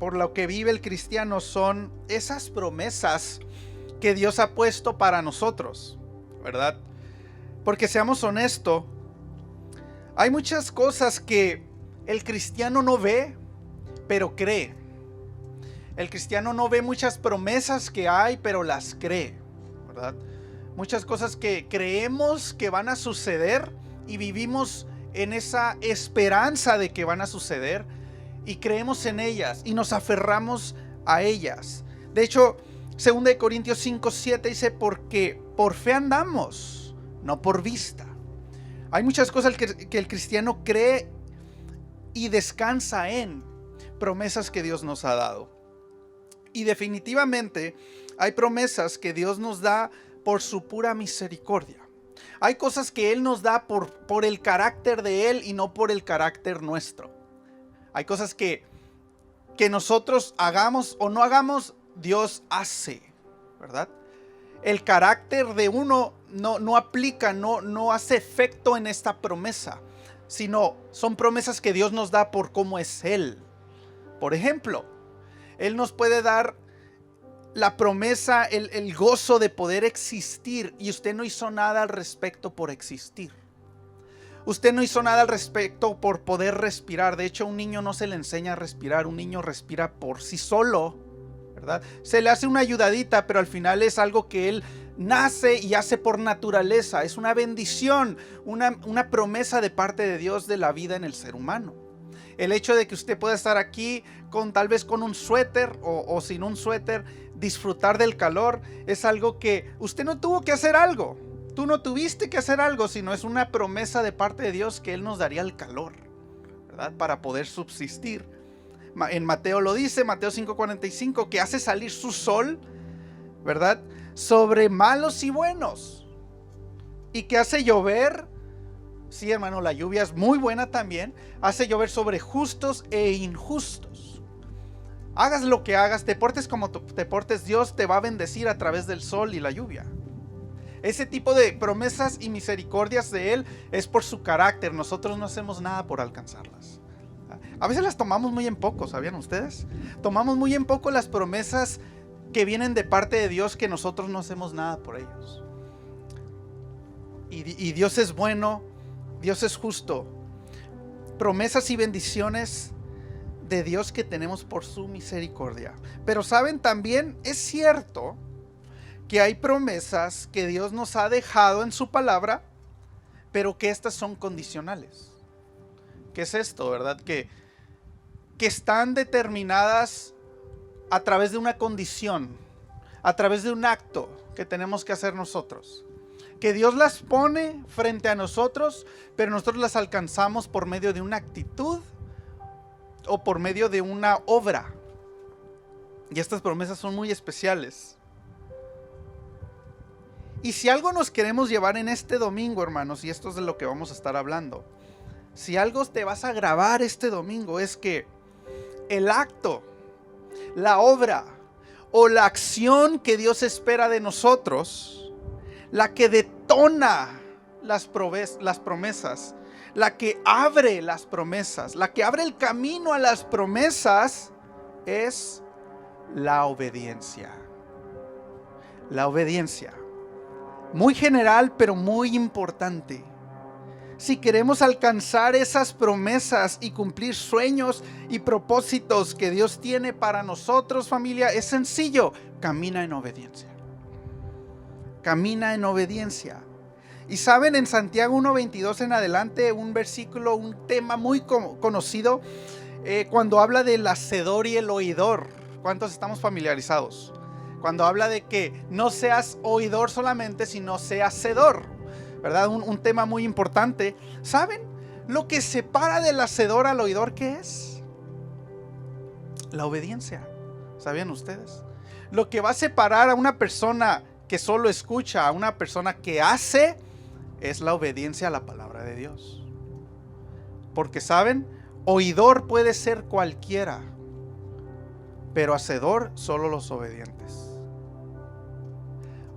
por lo que vive el cristiano son esas promesas que Dios ha puesto para nosotros, ¿verdad? Porque seamos honestos, hay muchas cosas que el cristiano no ve, pero cree. El cristiano no ve muchas promesas que hay, pero las cree, ¿verdad? Muchas cosas que creemos que van a suceder y vivimos en esa esperanza de que van a suceder y creemos en ellas y nos aferramos a ellas. De hecho, 2 Corintios 5:7 dice: porque por fe andamos, no por vista. Hay muchas cosas que el cristiano cree y descansa en promesas que Dios nos ha dado. Y definitivamente hay promesas que Dios nos da por su pura misericordia. Hay cosas que Él nos da por el carácter de Él y no por el carácter nuestro. Hay cosas que nosotros hagamos o no hagamos, Dios hace, ¿verdad? El carácter de uno no aplica, no hace efecto en esta promesa, sino son promesas que Dios nos da por cómo es Él. Por ejemplo, Él nos puede dar la promesa, el gozo de poder existir, y usted no hizo nada al respecto por existir. Usted no hizo nada al respecto por poder respirar. De hecho, a un niño no se le enseña a respirar. Un niño respira por sí solo, ¿verdad? Se le hace una ayudadita, pero al final es algo que él nace y hace por naturaleza. Es una bendición, una promesa de parte de Dios de la vida en el ser humano. El hecho de que usted pueda estar aquí tal vez con un suéter o sin un suéter, disfrutar del calor, es algo que usted no tuvo que hacer algo. Tú no tuviste que hacer algo, sino es una promesa de parte de Dios que Él nos daría el calor, ¿verdad? Para poder subsistir. En Mateo lo dice, Mateo 5:45, que hace salir su sol, ¿verdad? Sobre malos y buenos. Y que hace llover. Sí, hermano, la lluvia es muy buena también. Hace llover sobre justos e injustos. Hagas lo que hagas, te portes como te portes, Dios te va a bendecir a través del sol y la lluvia. Ese tipo de promesas y misericordias de Él es por su carácter. Nosotros no hacemos nada por alcanzarlas. A veces las tomamos muy en poco, ¿sabían ustedes? Tomamos muy en poco las promesas que vienen de parte de Dios, que nosotros no hacemos nada por ellos. Y Dios es bueno, Dios es justo. Promesas y bendiciones de Dios que tenemos por su misericordia. Pero saben, también es cierto que hay promesas que Dios nos ha dejado en su palabra, pero que estas son condicionales. ¿Qué es esto, verdad? Que están determinadas a través de una condición, a través de un acto que tenemos que hacer nosotros. Que Dios las pone frente a nosotros, pero nosotros las alcanzamos por medio de una actitud o por medio de una obra. Y estas promesas son muy especiales. Y si algo nos queremos llevar en este domingo, hermanos, y esto es de lo que vamos a estar hablando, si algo te vas a grabar este domingo, es que el acto, la obra o la acción que Dios espera de nosotros, la que detona las promesas, la que abre las promesas, la que abre el camino a las promesas, es la obediencia. La obediencia. Muy general, pero muy importante. Si queremos alcanzar esas promesas y cumplir sueños y propósitos que Dios tiene para nosotros, familia, es sencillo. Camina en obediencia. Camina en obediencia. Y saben, en Santiago 1:22 en adelante, un versículo, un tema muy conocido, cuando habla del hacedor y el oidor. ¿Cuántos estamos familiarizados? Cuando habla de que no seas oidor solamente, sino seas hacedor, ¿verdad? Un tema muy importante. ¿Saben lo que separa del hacedor al oidor? ¿Qué es? La obediencia. ¿Sabían ustedes? Lo que va a separar a una persona que solo escucha a una persona que hace es la obediencia a la palabra de Dios. Porque, ¿saben? Oidor puede ser cualquiera, pero hacedor solo los obedientes.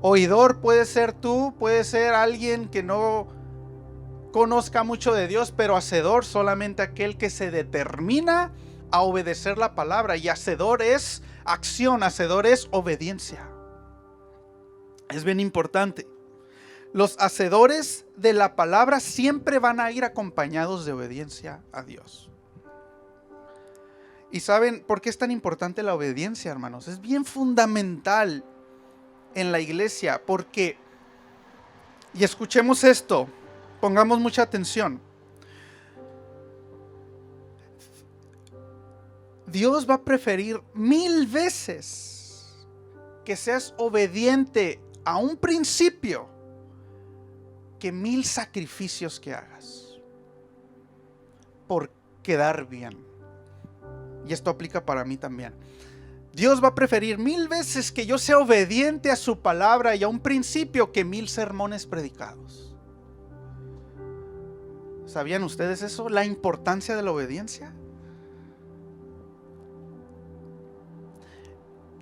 Oidor puede ser tú, puede ser alguien que no conozca mucho de Dios, pero hacedor solamente aquel que se determina a obedecer la palabra. Y hacedor es acción, hacedor es obediencia. Es bien importante. Los hacedores de la palabra siempre van a ir acompañados de obediencia a Dios. ¿Y saben por qué es tan importante la obediencia, hermanos? Es bien fundamental en la iglesia porque, y escuchemos esto, pongamos mucha atención. Dios va a preferir 1000 veces que seas obediente a un principio que 1000 sacrificios que hagas por quedar bien. Y esto aplica para mí también. Dios va a preferir 1000 veces que yo sea obediente a su palabra y a un principio que 1000 sermones predicados. ¿Sabían ustedes eso? La importancia de la obediencia.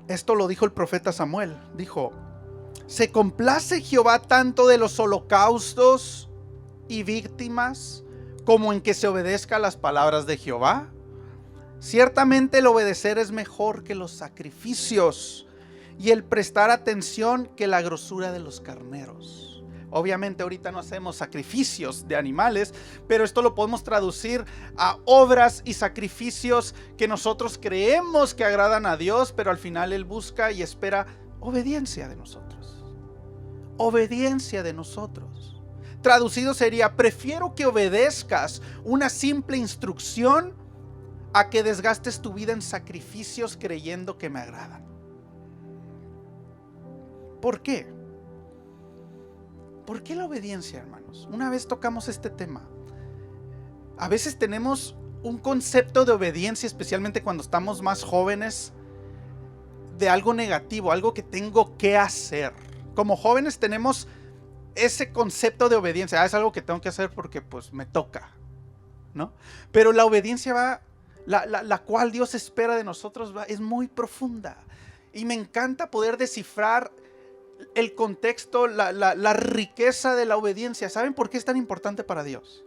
Esto lo dijo el profeta Samuel. Dijo: ¿se complace Jehová tanto de los holocaustos y víctimas como en que se obedezca a las palabras de Jehová? Ciertamente el obedecer es mejor que los sacrificios y el prestar atención que la grosura de los carneros. Obviamente ahorita no hacemos sacrificios de animales, pero esto lo podemos traducir a obras y sacrificios que nosotros creemos que agradan a Dios, pero al final Él busca y espera obediencia de nosotros. Obediencia de nosotros. Traducido sería: prefiero que obedezcas una simple instrucción a que desgastes tu vida en sacrificios creyendo que me agradan. ¿Por qué? ¿Por qué la obediencia, hermanos? Una vez tocamos este tema. A veces tenemos un concepto de obediencia, especialmente cuando estamos más jóvenes, de algo negativo, algo que tengo que hacer. Como jóvenes tenemos ese concepto de obediencia. Es algo que tengo que hacer porque pues me toca, ¿no? Pero la obediencia va, la cual Dios espera de nosotros, es muy profunda. Y me encanta poder descifrar el contexto, la riqueza de la obediencia. ¿Saben por qué es tan importante para Dios?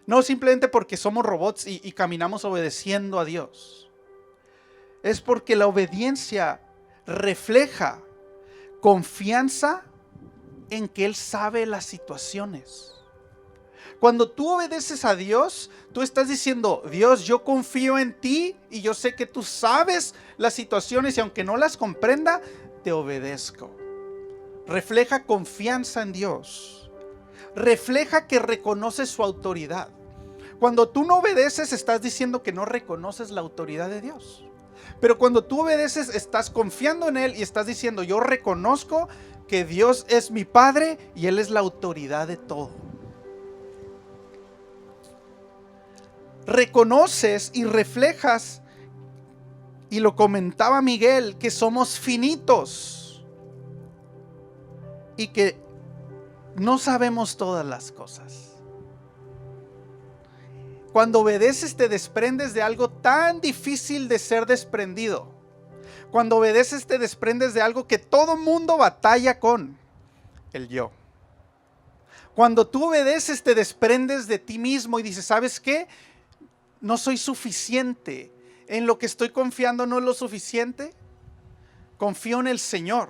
No simplemente porque somos robots y caminamos obedeciendo a Dios. Es porque la obediencia refleja confianza en que Él sabe las situaciones. Cuando tú obedeces a Dios, tú estás diciendo: Dios, yo confío en ti y yo sé que tú sabes las situaciones y aunque no las comprenda, te obedezco. Refleja confianza en Dios. Refleja que reconoces su autoridad. Cuando tú no obedeces, estás diciendo que no reconoces la autoridad de Dios. Pero cuando tú obedeces, estás confiando en Él y estás diciendo: yo reconozco que Dios es mi Padre y Él es la autoridad de todo. Reconoces y reflejas, y lo comentaba Miguel, que somos finitos y que no sabemos todas las cosas. Cuando obedeces, te desprendes de algo tan difícil de ser desprendido. Cuando obedeces, te desprendes de algo que todo mundo batalla con: el yo. Cuando tú obedeces, te desprendes de ti mismo y dices: ¿sabes qué? No soy suficiente. En lo que estoy confiando no es lo suficiente. Confío en el Señor.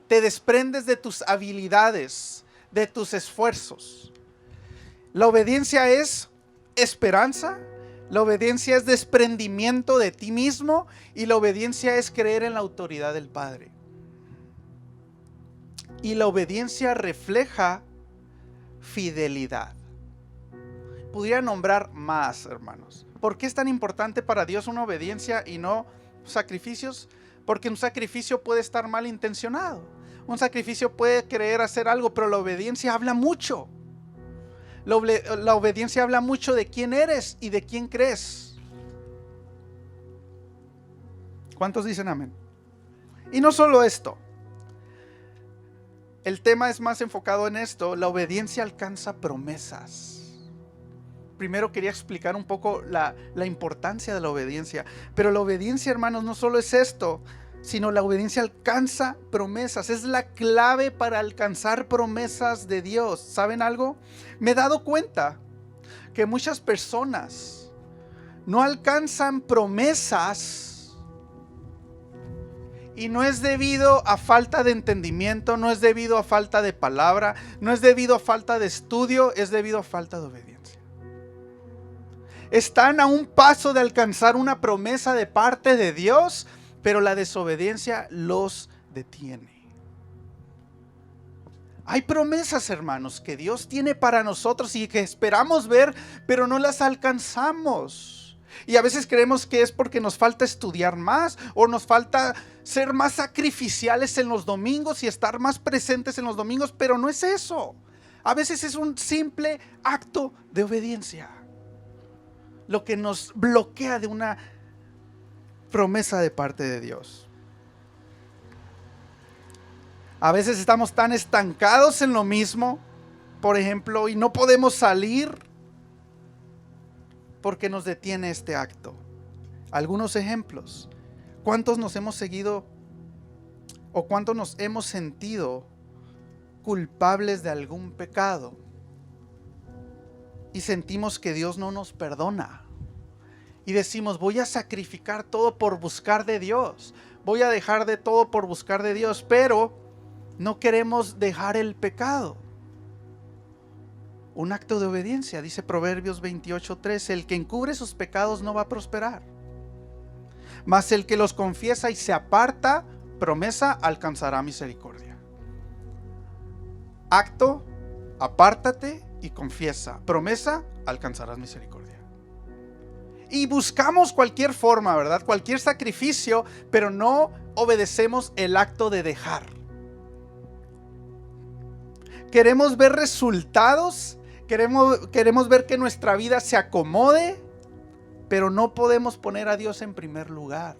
Te desprendes de tus habilidades, de tus esfuerzos. La obediencia es esperanza. La obediencia es desprendimiento de ti mismo. Y la obediencia es creer en la autoridad del Padre. Y la obediencia refleja fidelidad. Pudiera nombrar más, hermanos. ¿Por qué es tan importante para Dios una obediencia y no sacrificios? Porque un sacrificio puede estar mal intencionado. Un sacrificio puede querer hacer algo, pero la obediencia habla mucho. La obediencia habla mucho de quién eres y de quién crees. ¿Cuántos dicen amén? Y no solo esto. El tema es más enfocado en esto. La obediencia alcanza promesas. Primero quería explicar un poco la importancia de la obediencia. Pero la obediencia, hermanos, no solo es esto, sino la obediencia alcanza promesas. Es la clave para alcanzar promesas de Dios. ¿Saben algo? Me he dado cuenta que muchas personas no alcanzan promesas, y no es debido a falta de entendimiento, no es debido a falta de palabra, no es debido a falta de estudio, es debido a falta de obediencia. Están a un paso de alcanzar una promesa de parte de Dios, pero la desobediencia los detiene. Hay promesas, hermanos, que Dios tiene para nosotros y que esperamos ver, pero no las alcanzamos. Y a veces creemos que es porque nos falta estudiar más, o nos falta ser más sacrificiales en los domingos y estar más presentes en los domingos, pero no es eso. A veces es un simple acto de obediencia lo que nos bloquea de una promesa de parte de Dios. A veces estamos tan estancados en lo mismo, por ejemplo, y no podemos salir porque nos detiene este acto. Algunos ejemplos. ¿Cuántos nos hemos seguido o cuántos nos hemos sentido culpables de algún pecado y sentimos que Dios no nos perdona? Y decimos, voy a sacrificar todo por buscar de Dios. Voy a dejar de todo por buscar de Dios, pero no queremos dejar el pecado. Un acto de obediencia, dice Proverbios 28:13, el que encubre sus pecados no va a prosperar, mas el que los confiesa y se aparta, promesa, alcanzará misericordia. Acto, apártate y confiesa. Promesa, alcanzarás misericordia. Y buscamos cualquier forma, ¿verdad? Cualquier sacrificio, pero no obedecemos el acto de dejar. Queremos ver resultados, queremos ver que nuestra vida se acomode, pero no podemos poner a Dios en primer lugar.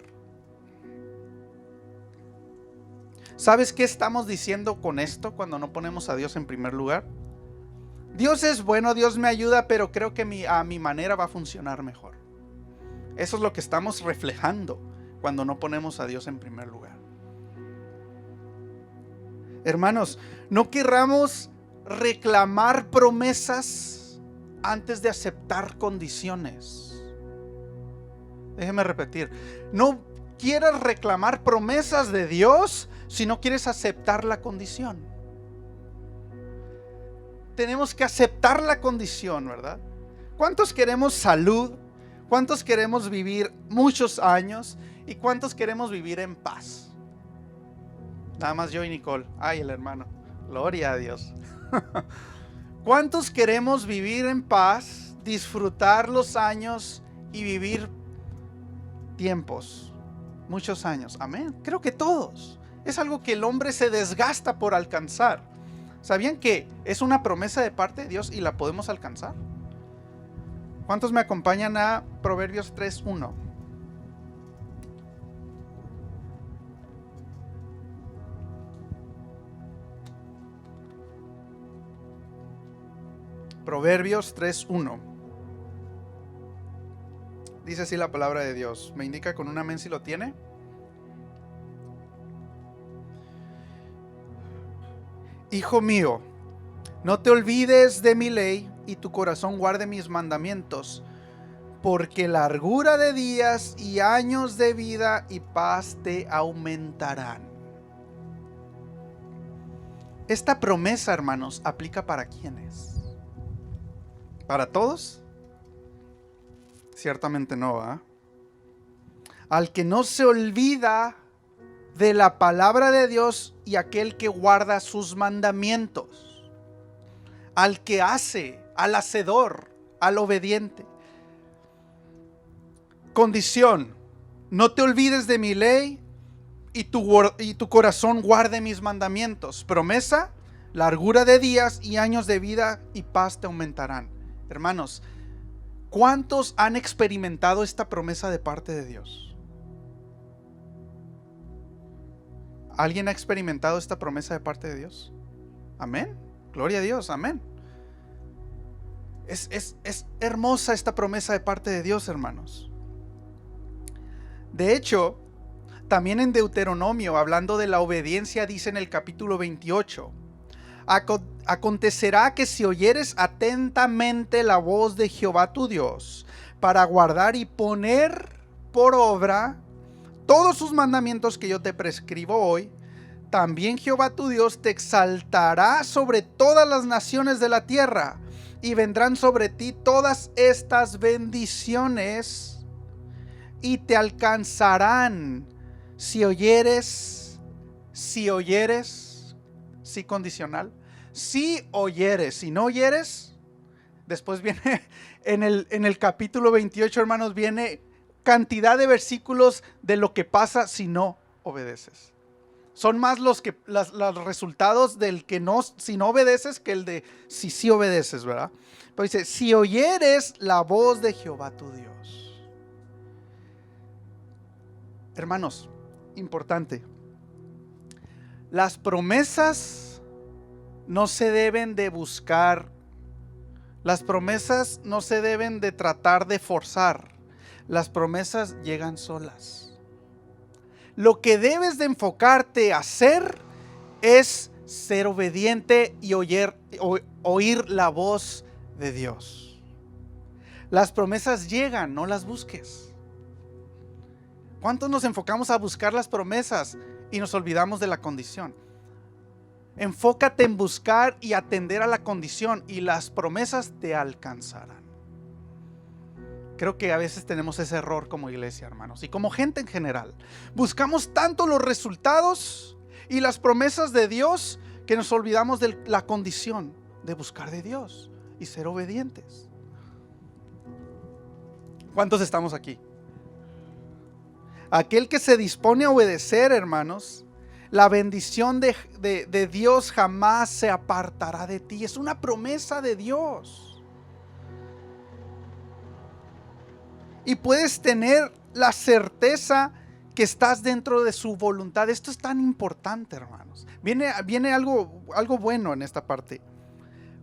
¿Sabes qué estamos diciendo con esto cuando no ponemos a Dios en primer lugar? Dios es bueno, Dios me ayuda, pero creo que a mi manera va a funcionar mejor. Eso es lo que estamos reflejando cuando no ponemos a Dios en primer lugar. Hermanos, no querramos reclamar promesas antes de aceptar condiciones. Déjeme repetir, no quieras reclamar promesas de Dios si no quieres aceptar la condición. Tenemos que aceptar la condición, ¿verdad? ¿Cuántos queremos salud? ¿Cuántos queremos vivir muchos años? ¿Y cuántos queremos vivir en paz? Nada más yo y Nicole. Ay, el hermano. Gloria a Dios. ¿Cuántos queremos vivir en paz, disfrutar los años y vivir tiempos? Muchos años. Amén. Creo que todos. Es algo que el hombre se desgasta por alcanzar. ¿Sabían que es una promesa de parte de Dios y la podemos alcanzar? ¿Cuántos me acompañan a Proverbios 3:1? Proverbios 3:1. Dice así la palabra de Dios. ¿Me indica con un amén si lo tiene? Hijo mío, no te olvides de mi ley y tu corazón guarde mis mandamientos, porque largura de días y años de vida y paz te aumentarán. Esta promesa, hermanos, ¿aplica para quiénes? ¿Para todos? Ciertamente no, ¿eh? Al que no se olvida de la palabra de Dios y aquel que guarda sus mandamientos. Al que hace, al hacedor, al obediente. Condición: no te olvides de mi ley y tu corazón guarde mis mandamientos. Promesa: largura de días y años de vida y paz te aumentarán. Hermanos, ¿cuántos han experimentado esta promesa de parte de Dios? ¿Alguien ha experimentado esta promesa de parte de Dios? Amén. Gloria a Dios. Amén. Es hermosa esta promesa de parte de Dios, hermanos. De hecho, también en Deuteronomio, hablando de la obediencia, dice en el capítulo 28: acontecerá que si oyeres atentamente la voz de Jehová tu Dios, para guardar y poner por obra todos sus mandamientos que yo te prescribo hoy, también Jehová tu Dios te exaltará sobre todas las naciones de la tierra, y vendrán sobre ti todas estas bendiciones y te alcanzarán si oyeres, sí condicional, si oyeres. Si no oyeres, después viene en el capítulo 28, hermanos, viene cantidad de versículos de lo que pasa si no obedeces. Son más los resultados del que no, si no obedeces, que el de si sí obedeces, ¿verdad? Pero dice, si oyeres la voz de Jehová tu Dios. Hermanos, importante. Las promesas no se deben de buscar. Las promesas no se deben de tratar de forzar. Las promesas llegan solas. Lo que debes de enfocarte a hacer es ser obediente y oír la voz de Dios. Las promesas llegan, no las busques. ¿Cuántos nos enfocamos a buscar las promesas y nos olvidamos de la condición? Enfócate en buscar y atender a la condición, y las promesas te alcanzarán. Creo que a veces tenemos ese error como iglesia, hermanos, y como gente en general. Buscamos tanto los resultados y las promesas de Dios que nos olvidamos de la condición de buscar de Dios y ser obedientes. ¿Cuántos estamos aquí? Aquel que se dispone a obedecer, hermanos, la bendición de Dios jamás se apartará de ti. Es una promesa de Dios. Y puedes tener la certeza que estás dentro de su voluntad. Esto es tan importante, hermanos. Viene algo bueno en esta parte.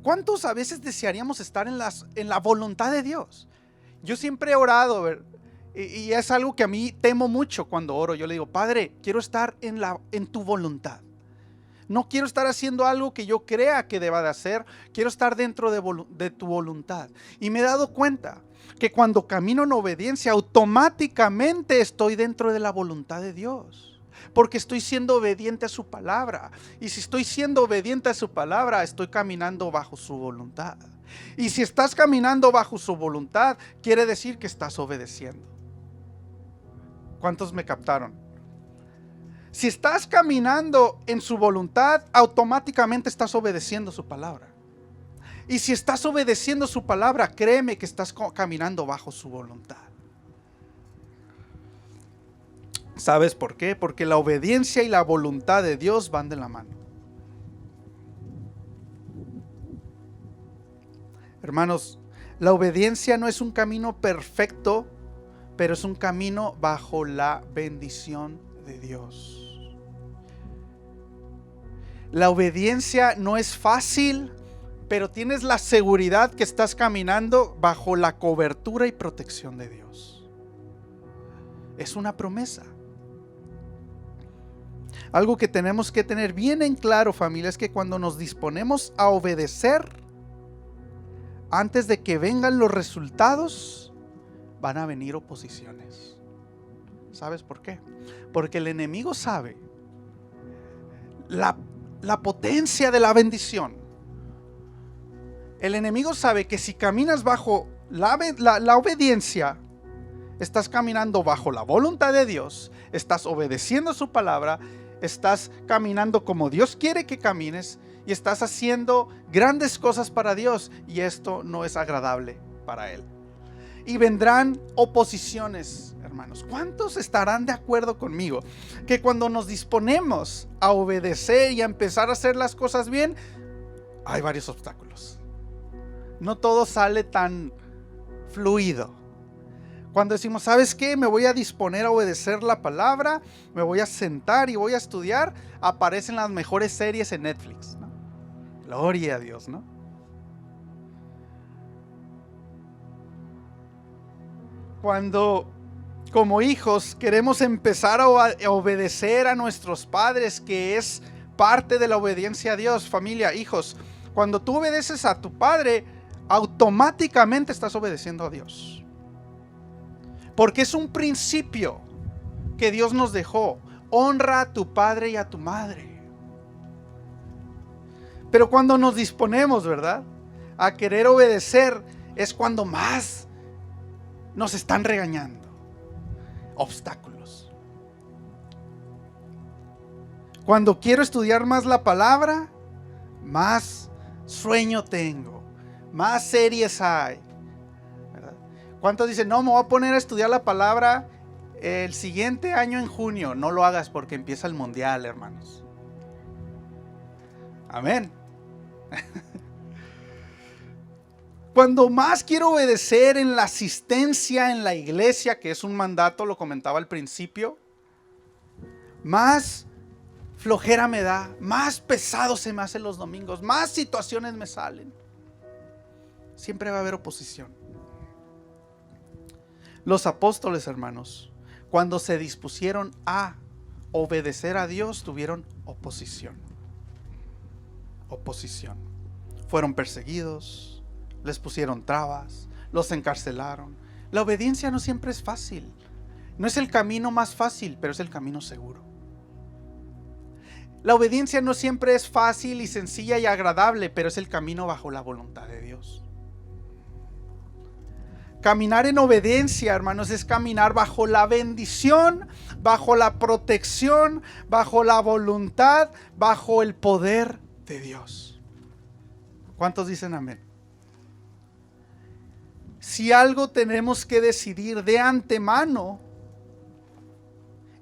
¿Cuántos a veces desearíamos estar en la voluntad de Dios? Yo siempre he orado, y es algo que a mí temo mucho cuando oro. Yo le digo, Padre, quiero estar en tu voluntad. No quiero estar haciendo algo que yo crea que deba de hacer. Quiero estar dentro de tu voluntad. Y me he dado cuenta que cuando camino en obediencia, automáticamente estoy dentro de la voluntad de Dios, porque estoy siendo obediente a su palabra. Y si estoy siendo obediente a su palabra, estoy caminando bajo su voluntad. Y si estás caminando bajo su voluntad, quiere decir que estás obedeciendo. ¿Cuántos me captaron? Si estás caminando en su voluntad, automáticamente estás obedeciendo su palabra. Y si estás obedeciendo su palabra, créeme que estás caminando bajo su voluntad. ¿Sabes por qué? Porque la obediencia y la voluntad de Dios van de la mano. Hermanos, la obediencia no es un camino perfecto, pero es un camino bajo la bendición de Dios. La obediencia no es fácil, pero tienes la seguridad que estás caminando bajo la cobertura y protección de Dios. Es una promesa. Algo que tenemos que tener bien en claro, familia, es que cuando nos disponemos a obedecer, antes de que vengan los resultados, van a venir oposiciones. ¿Sabes por qué? Porque el enemigo sabe la potencia de la bendición. El enemigo sabe que si caminas bajo la obediencia, estás caminando bajo la voluntad de Dios, estás obedeciendo su palabra, estás caminando como Dios quiere que camines y estás haciendo grandes cosas para Dios, y esto no es agradable para Él. Y vendrán oposiciones, hermanos. ¿Cuántos estarán de acuerdo conmigo que cuando nos disponemos a obedecer y a empezar a hacer las cosas bien, hay varios obstáculos? No todo sale tan fluido. Cuando decimos, ¿sabes qué? Me voy a disponer a obedecer la palabra, me voy a sentar y voy a estudiar, aparecen las mejores series en Netflix, ¿no? Gloria a Dios, ¿no? Cuando como hijos queremos empezar a obedecer a nuestros padres, que es parte de la obediencia a Dios, familia, hijos, cuando tú obedeces a tu padre, automáticamente estás obedeciendo a Dios. Porque es un principio que Dios nos dejó. Honra a tu padre y a tu madre. Pero cuando nos disponemos, ¿verdad?, a querer obedecer, es cuando más nos están regañando. Obstáculos. Cuando quiero estudiar más la palabra, más sueño tengo, más series hay, ¿verdad? ¿Cuántos dicen, no, me voy a poner a estudiar la palabra el siguiente año en junio? No lo hagas porque empieza el mundial, hermanos. Amén. Cuando más quiero obedecer en la asistencia en la iglesia, que es un mandato, lo comentaba al principio, más flojera me da, más pesado se me hacen los domingos, más situaciones me salen. Siempre va a haber oposición. Los apóstoles, hermanos, cuando se dispusieron a obedecer a Dios, tuvieron oposición. Oposición. Fueron perseguidos, les pusieron trabas, los encarcelaron. La obediencia no siempre es fácil. No es el camino más fácil, pero es el camino seguro. La obediencia no siempre es fácil y sencilla y agradable, pero es el camino bajo la voluntad de Dios. Caminar en obediencia, hermanos, es caminar bajo la bendición, bajo la protección, bajo la voluntad, bajo el poder de Dios. ¿Cuántos dicen amén? Si algo tenemos que decidir de antemano,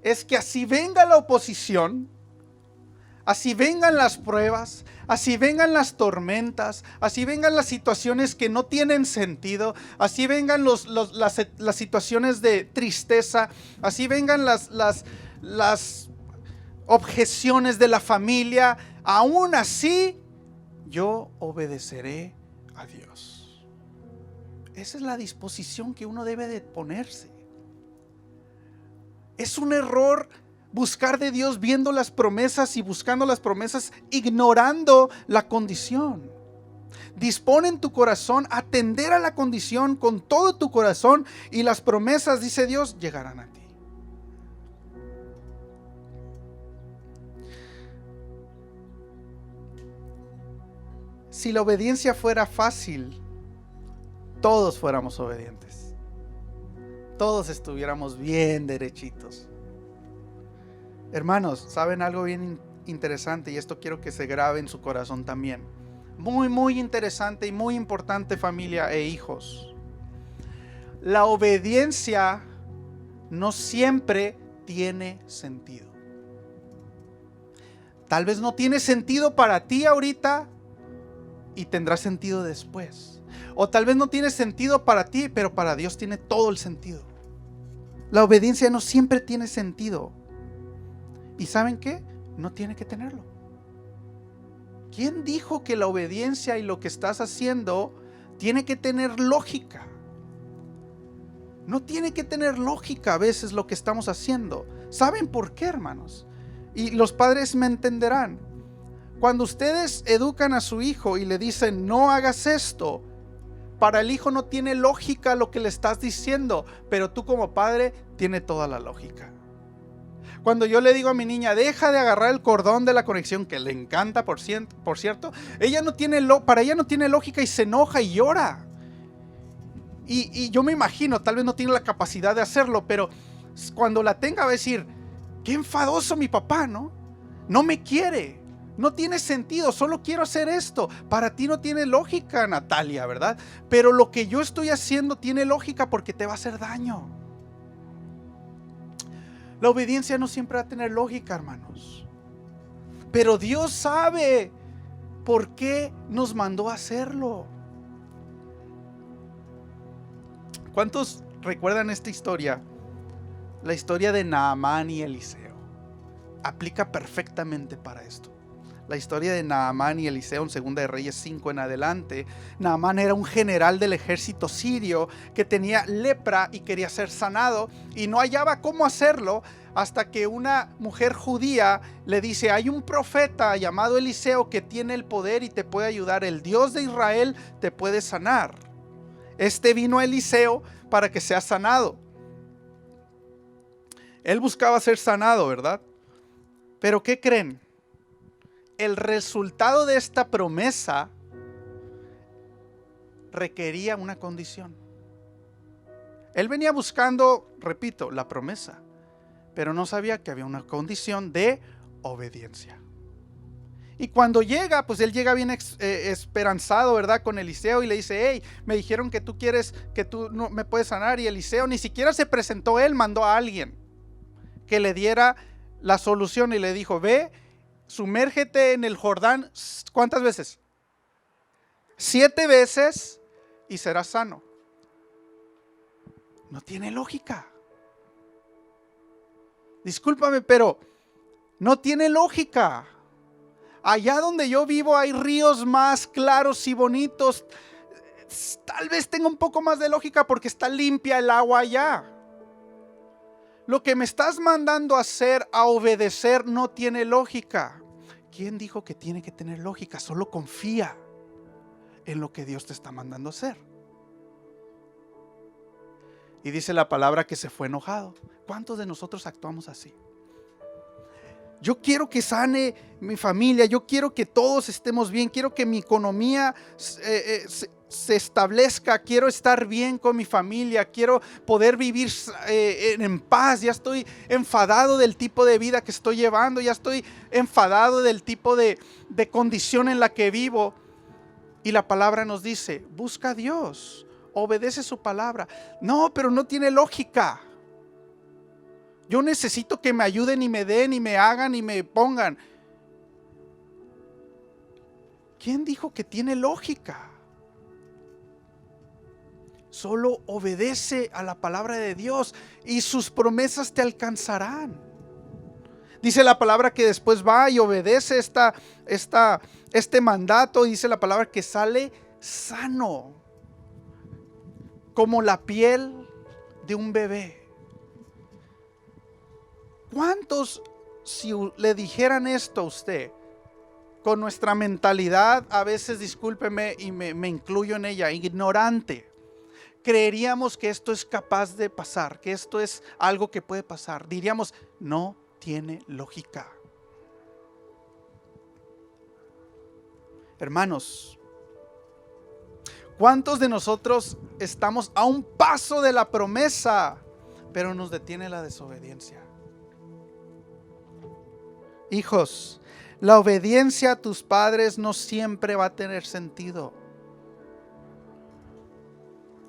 es que así venga la oposición, así vengan las pruebas, así vengan las tormentas, así vengan las situaciones que no tienen sentido, así vengan las situaciones de tristeza, así vengan las objeciones de la familia, aún así yo obedeceré a Dios. Esa es la disposición que uno debe de ponerse. Es un error buscar de Dios viendo las promesas y buscando las promesas, ignorando la condición. Dispone en tu corazón a atender a la condición con todo tu corazón y las promesas, dice Dios, llegarán a ti. Si la obediencia fuera fácil, todos fuéramos obedientes. Todos estuviéramos bien derechitos. Hermanos, ¿saben algo bien interesante? Y esto quiero que se grabe en su corazón también. Muy, muy interesante y muy importante, familia e hijos. La obediencia no siempre tiene sentido. Tal vez no tiene sentido para ti ahorita y tendrá sentido después. O tal vez no tiene sentido para ti, pero para Dios tiene todo el sentido. La obediencia no siempre tiene sentido. ¿Y saben qué? No tiene que tenerlo. ¿Quién dijo que la obediencia y lo que estás haciendo tiene que tener lógica? No tiene que tener lógica a veces lo que estamos haciendo. ¿Saben por qué, hermanos? Y los padres me entenderán. Cuando ustedes educan a su hijo y le dicen no hagas esto, para el hijo no tiene lógica lo que le estás diciendo, pero tú como padre tiene toda la lógica. Cuando yo le digo a mi niña, deja de agarrar el cordón de la conexión, que le encanta, por cierto, para ella no tiene lógica y se enoja y llora. Y yo me imagino, tal vez no tiene la capacidad de hacerlo, pero cuando la tenga va a decir, qué enfadoso mi papá, ¿no? No me quiere. No tiene sentido, solo quiero hacer esto. Para ti no tiene lógica, Natalia, ¿verdad? Pero lo que yo estoy haciendo tiene lógica porque te va a hacer daño. La obediencia no siempre va a tener lógica, hermanos. Pero Dios sabe por qué nos mandó a hacerlo. ¿Cuántos recuerdan esta historia? La historia de Naamán y Eliseo. Aplica perfectamente para esto. La historia de Naamán y Eliseo en 2 de Reyes 5 en adelante. Naamán era un general del ejército sirio que tenía lepra y quería ser sanado y no hallaba cómo hacerlo hasta que una mujer judía le dice, hay un profeta llamado Eliseo que tiene el poder y te puede ayudar. El Dios de Israel te puede sanar. Este vino a Eliseo para que sea sanado. Él buscaba ser sanado, ¿verdad? Pero ¿qué creen? El resultado de esta promesa requería una condición. Él venía buscando, repito, la promesa, pero no sabía que había una condición de obediencia. Y cuando llega, pues él llega bien esperanzado, ¿verdad? Con Eliseo y le dice: hey, me dijeron que tú quieres, que tú no me puedes sanar. Y Eliseo ni siquiera se presentó él, mandó a alguien que le diera la solución y le dijo: ve, sumérgete en el Jordán, ¿cuántas veces? 7 veces y serás sano. No tiene lógica. Discúlpame, pero no tiene lógica. Allá donde yo vivo hay ríos más claros y bonitos. Tal vez tenga un poco más de lógica porque está limpia el agua allá. Lo que me estás mandando a hacer, a obedecer, no tiene lógica. ¿Quién dijo que tiene que tener lógica? Solo confía en lo que Dios te está mandando a hacer. Y dice la palabra que se fue enojado. ¿Cuántos de nosotros actuamos así? Yo quiero que sane mi familia, yo quiero que todos estemos bien, quiero que mi economía se establezca, quiero estar bien con mi familia, quiero poder vivir en paz. Ya estoy enfadado del tipo de vida que estoy llevando, ya estoy enfadado del tipo de condición en la que vivo. Y la palabra nos dice: busca a Dios, obedece su palabra. No, pero no tiene lógica. Yo necesito que me ayuden y me den y me hagan y me pongan. ¿Quién dijo que tiene lógica? Solo obedece a la palabra de Dios y sus promesas te alcanzarán. Dice la palabra que después va y obedece este mandato. Dice la palabra que sale sano, como la piel de un bebé. ¿Cuántos, si le dijeran esto a usted, con nuestra mentalidad, a veces, discúlpeme y me incluyo en ella, ignorante, creeríamos que esto es capaz de pasar, que esto es algo que puede pasar? Diríamos: no tiene lógica. Hermanos, ¿cuántos de nosotros estamos a un paso de la promesa, pero nos detiene la desobediencia? Hijos, la obediencia a tus padres no siempre va a tener sentido.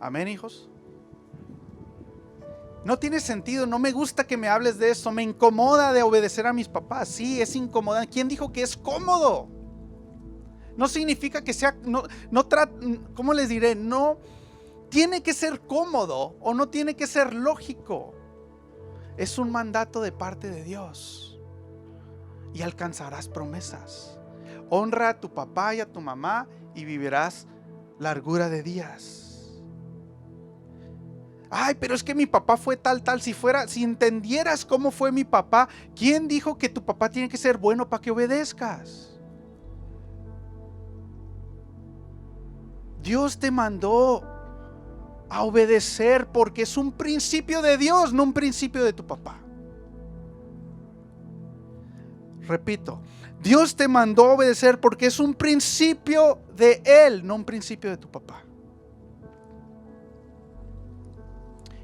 Amén, hijos. No tiene sentido, no me gusta que me hables de eso, me incomoda de obedecer a mis papás. Sí, es incómodo. ¿Quién dijo que es cómodo? No significa que sea, ¿cómo les diré? No tiene que ser cómodo o no tiene que ser lógico. Es un mandato de parte de Dios. Y alcanzarás promesas. Honra a tu papá y a tu mamá y vivirás largura de días. Ay, pero es que mi papá fue tal. Si entendieras cómo fue mi papá, ¿quién dijo que tu papá tiene que ser bueno para que obedezcas? Dios te mandó a obedecer porque es un principio de Dios, no un principio de tu papá. Repito, Dios te mandó a obedecer porque es un principio de Él, no un principio de tu papá.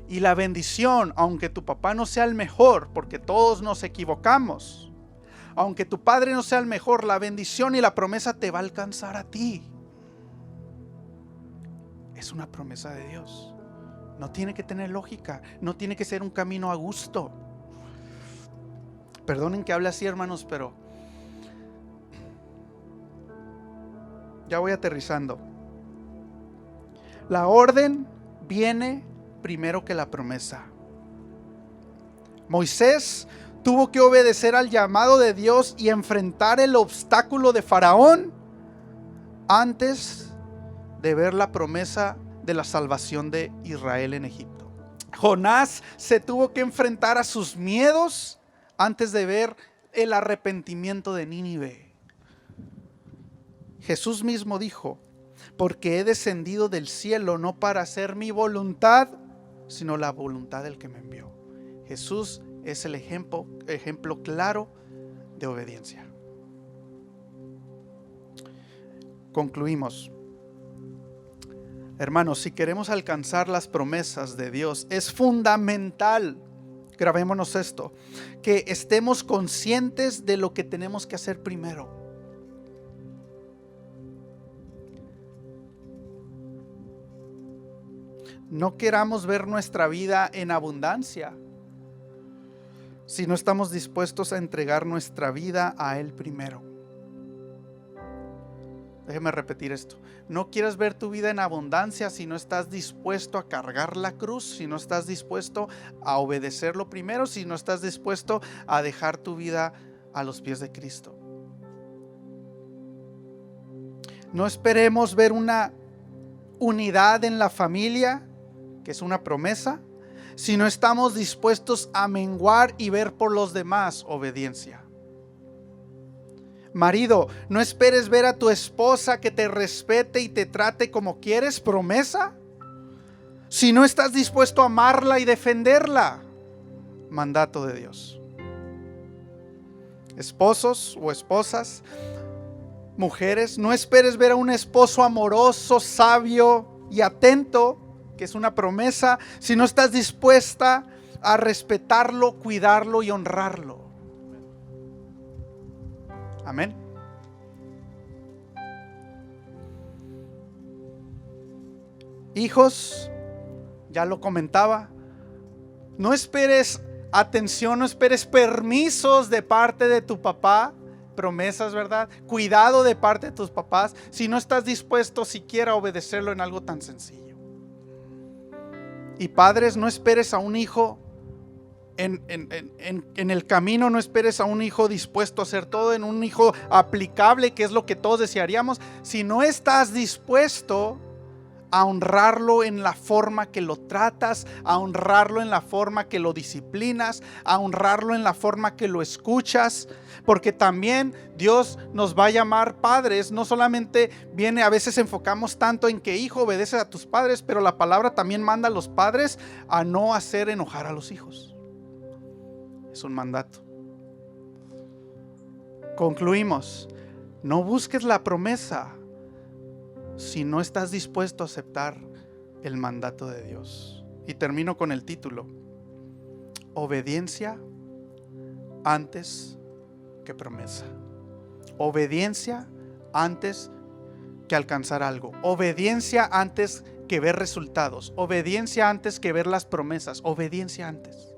Y la bendición, aunque tu papá no sea el mejor, porque todos nos equivocamos, aunque tu padre no sea el mejor, la bendición y la promesa te va a alcanzar a ti. Es una promesa de Dios. No tiene que tener lógica, no tiene que ser un camino a gusto. Perdonen que hable así, hermanos, pero ya voy aterrizando. La orden viene primero que la promesa. Moisés tuvo que obedecer al llamado de Dios y enfrentar el obstáculo de Faraón antes de ver la promesa de la salvación de Israel en Egipto. Jonás se tuvo que enfrentar a sus miedos antes de ver el arrepentimiento de Nínive. Jesús mismo dijo: porque he descendido del cielo no para hacer mi voluntad, sino la voluntad del que me envió. Jesús es el ejemplo claro de obediencia. Concluimos. Hermanos, si queremos alcanzar las promesas de Dios, es fundamental, grabémonos esto, que estemos conscientes de lo que tenemos que hacer primero. No queramos ver nuestra vida en abundancia si no estamos dispuestos a entregar nuestra vida a Él primero. Déjeme repetir esto. No quieres ver tu vida en abundancia si no estás dispuesto a cargar la cruz, si no estás dispuesto a obedecerlo primero, si no estás dispuesto a dejar tu vida a los pies de Cristo. No esperemos ver una unidad en la familia, que es una promesa, si no estamos dispuestos a menguar y ver por los demás, obediencia. Marido, no esperes ver a tu esposa que te respete y te trate como quieres, promesa, si no estás dispuesto a amarla y defenderla, mandato de Dios. Esposos o esposas, mujeres, no esperes ver a un esposo amoroso, sabio y atento, que es una promesa, si no estás dispuesta a respetarlo, cuidarlo y honrarlo. Amén. Hijos, ya lo comentaba, no esperes atención, no esperes permisos de parte de tu papá, promesas, ¿verdad? Cuidado de parte de tus papás, si no estás dispuesto siquiera a obedecerlo en algo tan sencillo. Y padres, no esperes a un hijo en el camino, no esperes a un hijo dispuesto a hacer todo, en un hijo aplicable, que es lo que todos desearíamos, si no estás dispuesto a honrarlo en la forma que lo tratas, a honrarlo en la forma que lo disciplinas, a honrarlo en la forma que lo escuchas, porque también Dios nos va a llamar padres. No solamente viene, a veces enfocamos tanto en que hijo obedeces a tus padres, pero la palabra también manda a los padres a no hacer enojar a los hijos. Es un mandato. Concluimos. No busques la promesa si no estás dispuesto a aceptar el mandato de Dios. Y termino con el título: obediencia antes que promesa. Obediencia antes que alcanzar algo. Obediencia antes que ver resultados. Obediencia antes que ver las promesas. Obediencia antes.